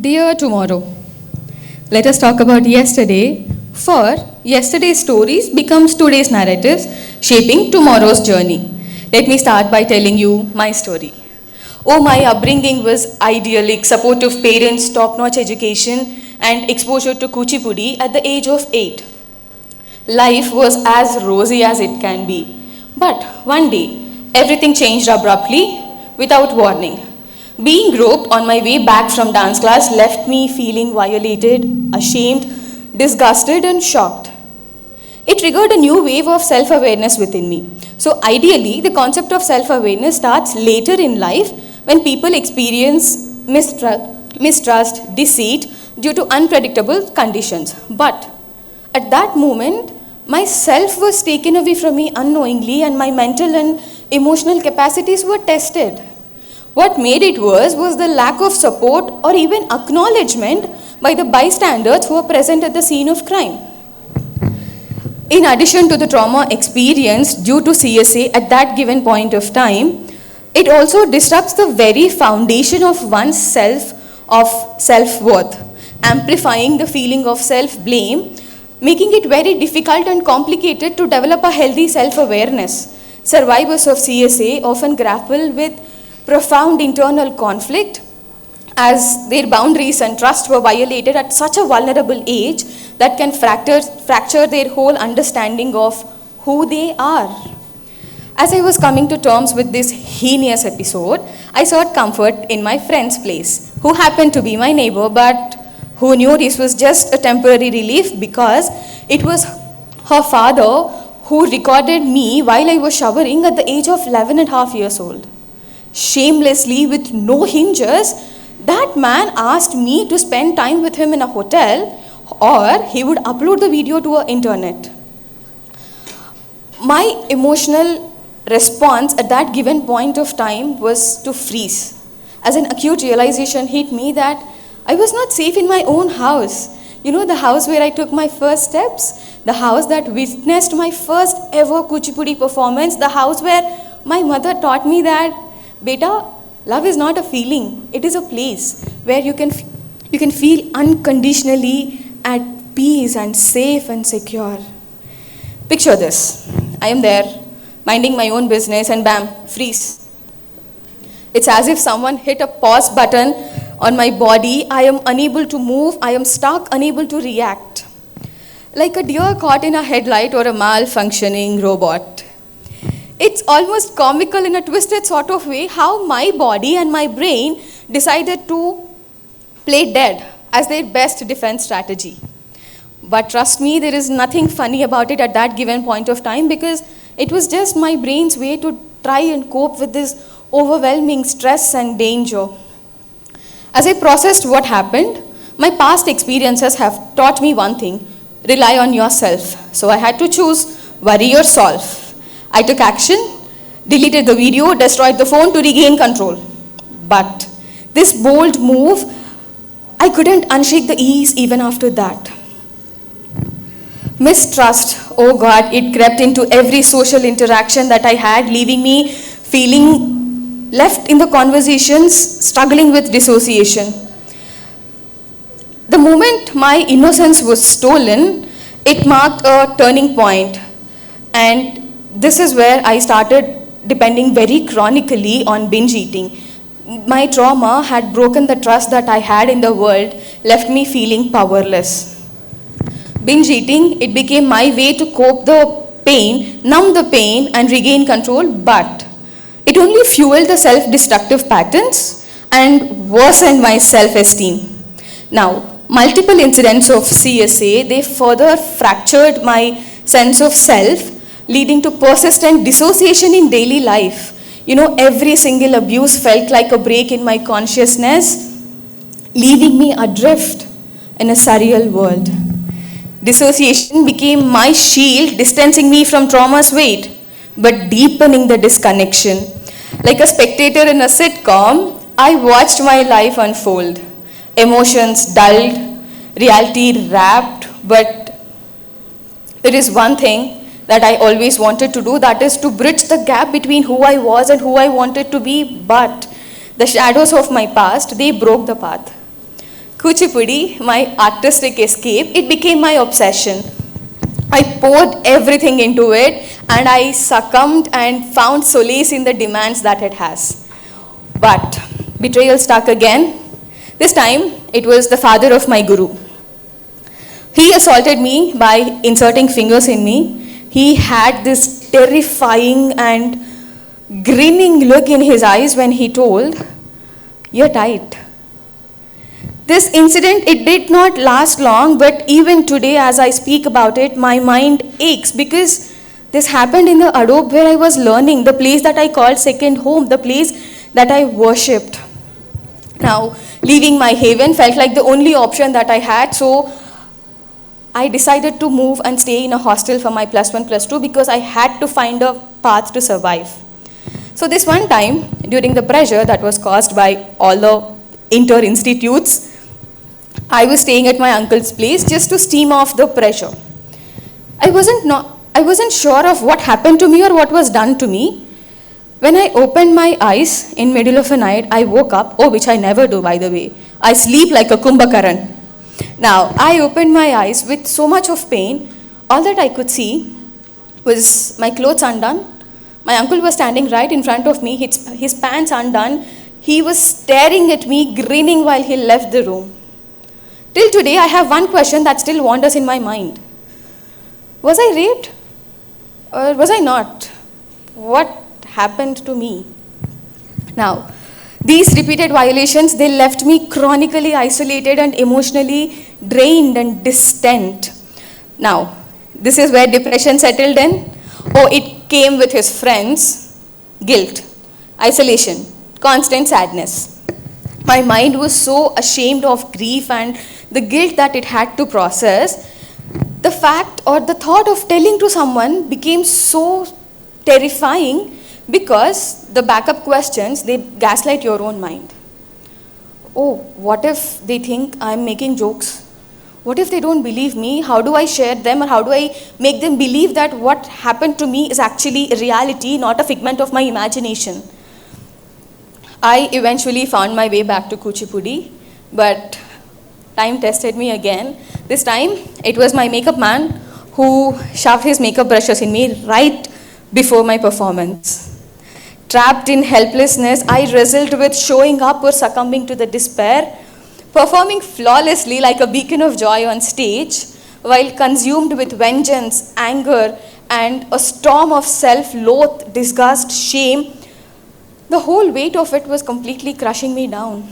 Dear tomorrow, let us talk about yesterday, for yesterday's stories becomes today's narratives, shaping tomorrow's journey. Let me start by telling you my story. Oh, my upbringing was idyllic, supportive parents, top-notch education, and exposure to kuchipudi at the age of 8. Life was as rosy as it can be. But one day, everything changed abruptly, without warning. Being groped on my way back from dance class left me feeling violated, ashamed, disgusted, and shocked. It triggered a new wave of self-awareness within me. So ideally, the concept of self-awareness starts later in life when people experience mistrust, deceit due to unpredictable conditions. But at that moment, my self was taken away from me unknowingly and my mental and emotional capacities were tested. What made it worse was the lack of support or even acknowledgement by the bystanders who were present at the scene of crime. In addition to the trauma experienced due to CSA at that given point of time, it also disrupts the very foundation of one's self-worth, amplifying the feeling of self-blame, making it very difficult and complicated to develop a healthy self-awareness. Survivors of CSA often grapple with profound internal conflict as their boundaries and trust were violated at such a vulnerable age that can fracture their whole understanding of who they are. As I was coming to terms with this heinous episode, I sought comfort in my friend's place, who happened to be my neighbor, but who knew this was just a temporary relief because it was her father who recorded me while I was showering at the age of 11 and a half years old. Shamelessly, with no hinges, that man asked me to spend time with him in a hotel or he would upload the video to the internet. My emotional response at that given point of time was to freeze, as an acute realization hit me that I was not safe in my own house. You know, the house where I took my first steps, the house that witnessed my first ever kuchipudi performance, the house where my mother taught me that, Beta, love is not a feeling, it is a place where you can feel unconditionally at peace and safe and secure. Picture this, I am there, minding my own business and bam, freeze. It's as if someone hit a pause button on my body. I am unable to move, I am stuck, unable to react. Like a deer caught in a headlight or a malfunctioning robot. It's almost comical in a twisted sort of way how my body and my brain decided to play dead as their best defense strategy. But trust me, there is nothing funny about it at that given point of time because it was just my brain's way to try and cope with this overwhelming stress and danger. As I processed what happened, my past experiences have taught me one thing: rely on yourself. So I had to choose worry or solve. I took action, deleted the video, destroyed the phone to regain control. But this bold move, I couldn't unshake the ease even after that. Mistrust, oh God, it crept into every social interaction that I had, leaving me feeling left in the conversations, struggling with dissociation. The moment my innocence was stolen, it marked a turning point. And this is where I started depending very chronically on binge eating. My trauma had broken the trust that I had in the world, left me feeling powerless. Binge eating, it became my way to cope the pain, numb the pain and regain control, but it only fueled the self-destructive patterns and worsened my self-esteem. Now, multiple incidents of CSA, they further fractured my sense of self, leading to persistent dissociation in daily life. You know, every single abuse felt like a break in my consciousness, leaving me adrift in a surreal world. Dissociation became my shield, distancing me from trauma's weight, but deepening the disconnection. Like a spectator in a sitcom, I watched my life unfold. Emotions dulled, reality wrapped, but there is one thing that I always wanted to do, that is to bridge the gap between who I was and who I wanted to be, but the shadows of my past, they broke the path. Kuchipudi, my artistic escape, it became my obsession. I poured everything into it and I succumbed and found solace in the demands that it has. But betrayal struck again. This time, it was the father of my guru. He assaulted me by inserting fingers in me. He had this terrifying and grinning look in his eyes when he told, "You're tight." This incident, it did not last long, but even today as I speak about it, my mind aches because this happened in the Adobe where I was learning, the place that I called second home, the place that I worshipped. Now, leaving my haven felt like the only option that I had, so I decided to move and stay in a hostel for my +1, +2 because I had to find a path to survive. So this one time, during the pressure that was caused by all the inter-institutes, I was staying at my uncle's place just to steam off the pressure. I wasn't sure of what happened to me or what was done to me. When I opened my eyes in middle of the night, I woke up, which I never do by the way. I sleep like a Kumbhakaran. Now, I opened my eyes with so much of pain. All that I could see was my clothes undone. My uncle was standing right in front of me, his pants undone. He was staring at me, grinning while he left the room. Till today, I have one question that still wanders in my mind. Was I raped? Or was I not? What happened to me? Now, these repeated violations, they left me chronically isolated and emotionally drained and distant. Now, this is where depression settled in. It came with his friends, guilt, isolation, constant sadness. My mind was so ashamed of grief and the guilt that it had to process. The fact or the thought of telling to someone became so terrifying because the backup questions, they gaslight your own mind. What if they think I'm making jokes? What if they don't believe me? How do I share them, or how do I make them believe that what happened to me is actually a reality, not a figment of my imagination? I eventually found my way back to Kuchipudi, but time tested me again. This time, it was my makeup man who shoved his makeup brushes in me right before my performance. Trapped in helplessness, I wrestled with showing up or succumbing to the despair, performing flawlessly like a beacon of joy on stage, while consumed with vengeance, anger, and a storm of self-loath, disgust, shame. The whole weight of it was completely crushing me down.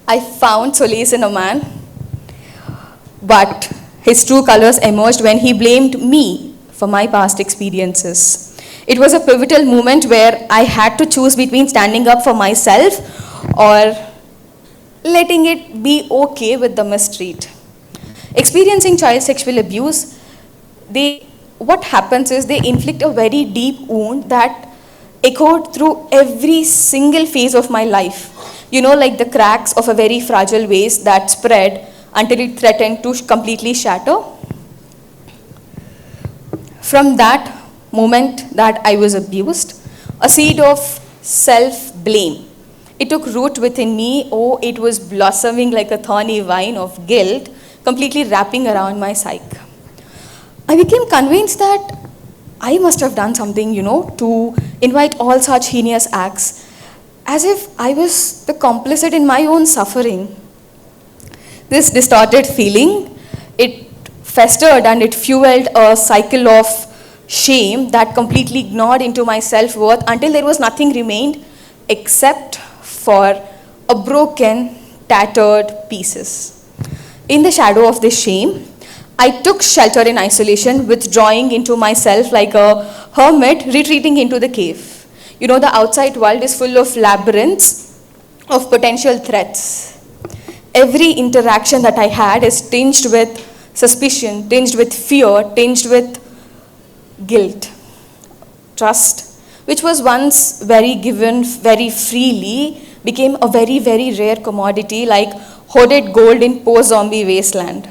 I found solace in a man, but his true colors emerged when he blamed me for my past experiences. It was a pivotal moment where I had to choose between standing up for myself or letting it be okay with the mistreat. Experiencing child sexual abuse, what happens is they inflict a very deep wound that echoed through every single phase of my life. Like the cracks of a very fragile vase that spread until it threatened to completely shatter. From that moment that I was abused, a seed of self-blame, it took root within me. It was blossoming like a thorny vine of guilt, completely wrapping around my psyche. I became convinced that I must have done something, to invite all such heinous acts, as if I was the complicit in my own suffering. This distorted feeling, it festered and it fueled a cycle of shame that completely gnawed into my self-worth until there was nothing remained except for a broken, tattered pieces. In the shadow of this shame, I took shelter in isolation, withdrawing into myself like a hermit retreating into the cave. The outside world is full of labyrinths of potential threats. Every interaction that I had is tinged with suspicion, tinged with fear, tinged with guilt. Trust, which was once very given very freely, became a very, very rare commodity like hoarded gold in post-zombie wasteland.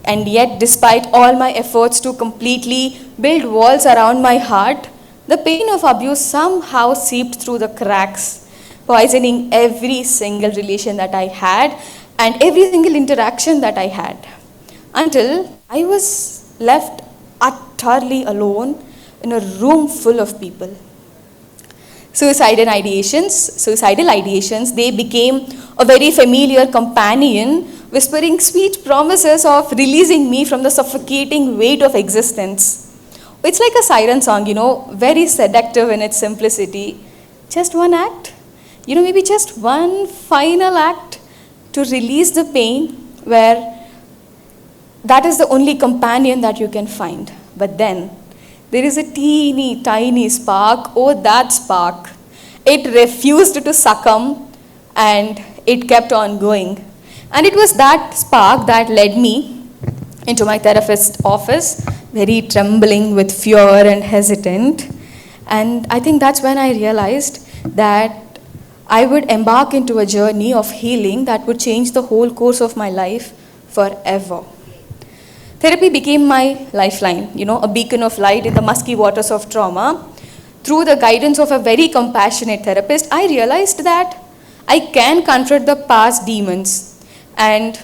And yet, despite all my efforts to completely build walls around my heart, the pain of abuse somehow seeped through the cracks, poisoning every single relation that I had and every single interaction that I had, until I was left utterly alone in a room full of people. Suicidal ideations, they became a very familiar companion, whispering sweet promises of releasing me from the suffocating weight of existence. It's like a siren song, very seductive in its simplicity. Just one act, maybe just one final act to release the pain, where that is the only companion that you can find. But then, there is a teeny tiny spark. Oh, that spark. It refused to succumb, and it kept on going. And it was that spark that led me into my therapist's office, very trembling with fear and hesitant. And I think that's when I realized that I would embark into a journey of healing that would change the whole course of my life forever. Therapy became my lifeline, a beacon of light in the musky waters of trauma. Through the guidance of a very compassionate therapist, I realized that I can confront the past demons, and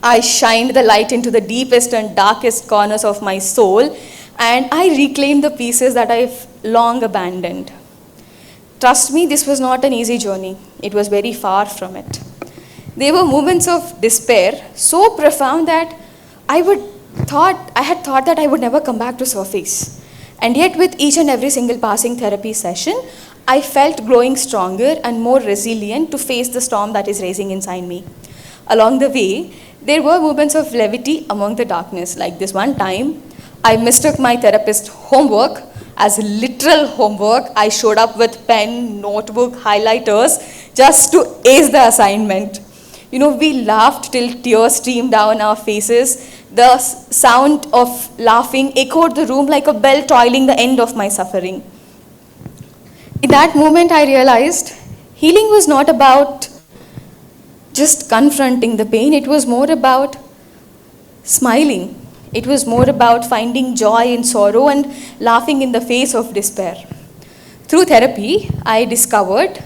I shined the light into the deepest and darkest corners of my soul, and I reclaimed the pieces that I've long abandoned. Trust me, this was not an easy journey. It was very far from it. There were moments of despair so profound that I had thought that I would never come back to surface. And yet with each and every single passing therapy session, I felt growing stronger and more resilient to face the storm that is raging inside me. Along the way, there were moments of levity among the darkness. Like this one time, I mistook my therapist's homework as literal homework. I showed up with pen, notebook, highlighters just to ace the assignment. We laughed till tears streamed down our faces. The sound of laughing echoed the room like a bell tolling the end of my suffering. In that moment, I realized healing was not about just confronting the pain. It was more about smiling. It was more about finding joy in sorrow and laughing in the face of despair. Through therapy, I discovered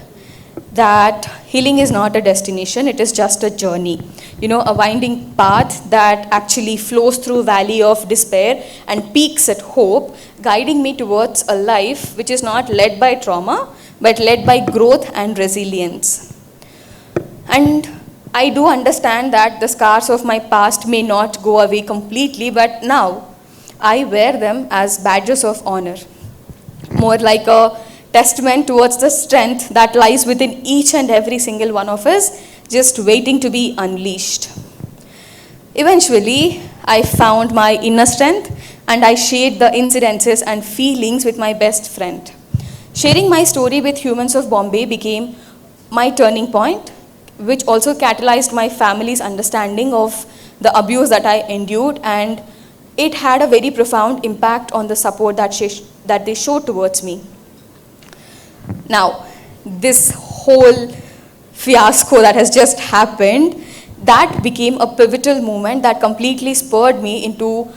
that healing is not a destination, it is just a journey. A winding path that actually flows through valley of despair and peaks at hope, guiding me towards a life which is not led by trauma, but led by growth and resilience. And I do understand that the scars of my past may not go away completely, but now I wear them as badges of honor, more like a testament towards the strength that lies within each and every single one of us, just waiting to be unleashed. Eventually, I found my inner strength, and I shared the incidences and feelings with my best friend. Sharing my story with Humans of Bombay became my turning point, which also catalyzed my family's understanding of the abuse that I endured, and it had a very profound impact on the support that they showed towards me. Now, this whole fiasco that has just happened, that became a pivotal moment that completely spurred me into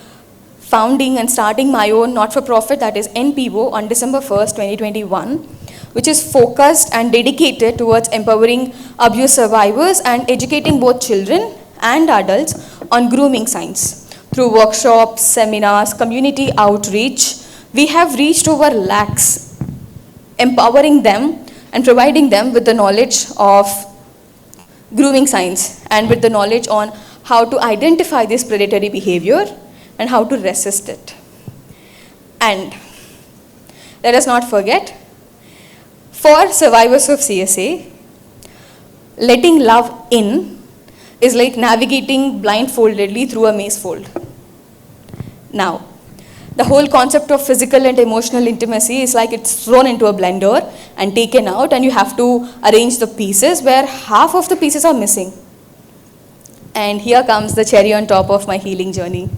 founding and starting my own not-for-profit, that is NPO, on December 1st, 2021, which is focused and dedicated towards empowering abuse survivors and educating both children and adults on grooming science. Through workshops, seminars, community outreach, we have reached over lakhs, empowering them and providing them with the knowledge of grooming science and with the knowledge on how to identify this predatory behavior and how to resist it. And let us not forget, for survivors of CSA, letting love in is like navigating blindfoldedly through a maze fold. Now, the whole concept of physical and emotional intimacy is like it's thrown into a blender and taken out, and you have to arrange the pieces where half of the pieces are missing. And here comes the cherry on top of my healing journey.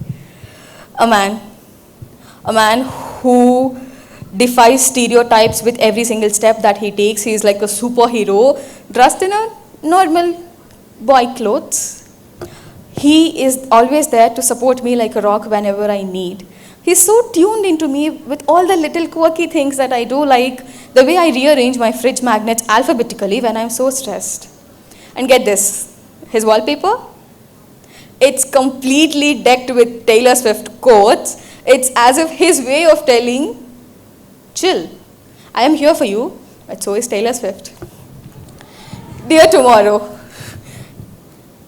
A man who defies stereotypes with every single step that he takes. He is like a superhero dressed in a normal boy clothes. He is always there to support me like a rock whenever I need. He's so tuned into me with all the little quirky things that I do, like the way I rearrange my fridge magnets alphabetically when I'm so stressed. And get this, His wallpaper? It's completely decked with Taylor Swift quotes. It's as if his way of telling, chill, I am here for you, but so is Taylor Swift. Dear tomorrow,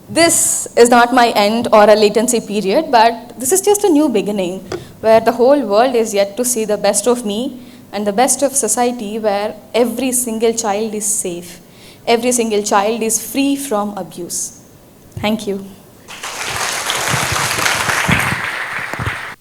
this is not my end or a latency period, but this is just a new beginning where the whole world is yet to see the best of me and the best of society, where every single child is safe. Every single child is free from abuse. Thank you.